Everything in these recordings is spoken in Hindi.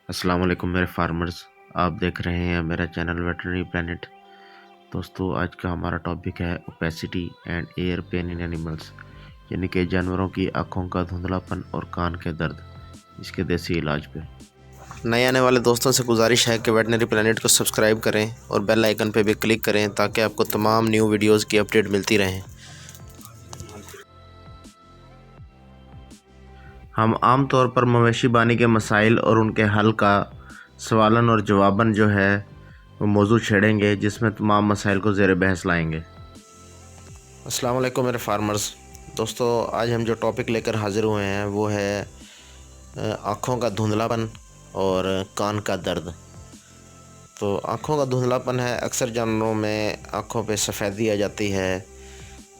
अस्सलाम वालेकुम मेरे फार्मर्स। आप देख रहे हैं मेरा चैनल वेटरनरी प्लेनेट। दोस्तों, आज का हमारा टॉपिक है opacity and air pain in animals, यानी कि जानवरों की आँखों का धुंधलापन और कान के दर्द, इसके देसी इलाज पे। नए आने वाले दोस्तों से गुजारिश है कि वेटनरी प्लेनेट को सब्सक्राइब करें और बेल आइकन पर भी क्लिक करें ताकि आपको तमाम न्यू वीडियोस की अपडेट मिलती रहे। हम आम तौर पर मवेशी बानी के मसाइल और उनके हल का सवालन और जवाबन जो है वो मौजूद छेड़ेंगे, जिसमें तमाम मसाइल को ज़ेर बहस लाएंगे। अस्सलाम वालेकुम मेरे फार्मर्स। दोस्तों, आज हम जो टॉपिक लेकर हाज़िर हुए हैं वो है आँखों का धुंधलापन और कान का दर्द। तो आँखों का धुंधलापन है, अक्सर जानवरों में आँखों पे सफ़ेदी आ जाती है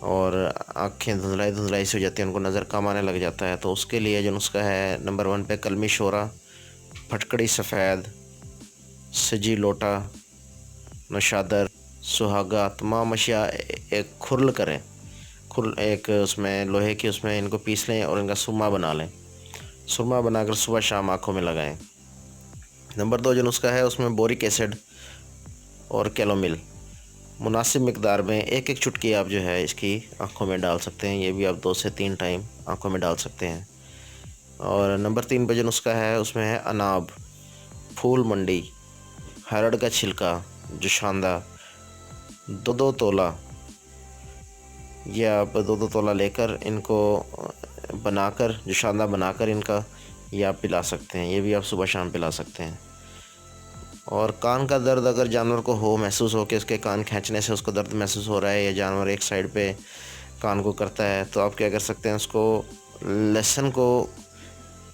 और आँखें धुंधलाई धुंधलाई सी हो जाती हैं, उनको नज़र कम आने लग जाता है। तो उसके लिए जो नुस्खा है, नंबर 1 पे कलमी शोरा, फटकड़ी सफ़ेद, सजी लोटा, नशादर, सुहागा, तमाम अशिया एक खुरल करें। एक उसमें लोहे की उसमें इनको पीस लें और इनका सुरमा बना लें। सुरमा बनाकर सुबह शाम आँखों में लगाएं। नंबर 2 जो नुस्खा है, उसमें बोरिक एसिड और कैलोमिल मुनासिब मिकदार में एक एक चुटकी आप जो है इसकी आँखों में डाल सकते हैं। ये भी आप 2 से 3 टाइम आँखों में डाल सकते हैं। और नंबर 3 पे जो नुस्खा है, उसमें है अनाब, फूल मंडी, हरड़ का छिलका, जुशांदा, 2-2 तोला। ये आप 2-2 तोला लेकर इनको बनाकर, जुशांदा बनाकर इनका ये आप पिला सकते हैं। ये भी आप सुबह शाम पिला सकते हैं। और कान का दर्द अगर जानवर को महसूस हो कि उसके कान खींचने से उसको दर्द महसूस हो रहा है या जानवर एक साइड पे कान को करता है, तो आप क्या कर सकते हैं, उसको लहसुन को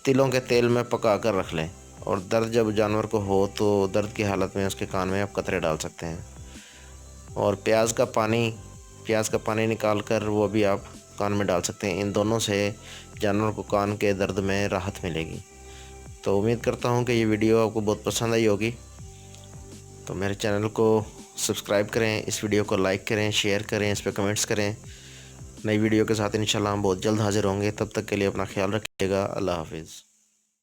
तिलों के तेल में पका कर रख लें और दर्द जब जानवर को हो तो दर्द की हालत में उसके कान में आप कतरे डाल सकते हैं। और प्याज का पानी निकाल कर वो भी आप कान में डाल सकते हैं। इन दोनों से जानवर को कान के दर्द में राहत मिलेगी। तो उम्मीद करता हूँ कि ये वीडियो आपको बहुत पसंद आई होगी। तो मेरे चैनल को सब्सक्राइब करें, इस वीडियो को लाइक करें, शेयर करें, इस पर कमेंट्स करें। नई वीडियो के साथ इंशाल्लाह हम बहुत जल्द हाजिर होंगे। तब तक के लिए अपना ख्याल रखिएगा। अल्लाह हाफिज़।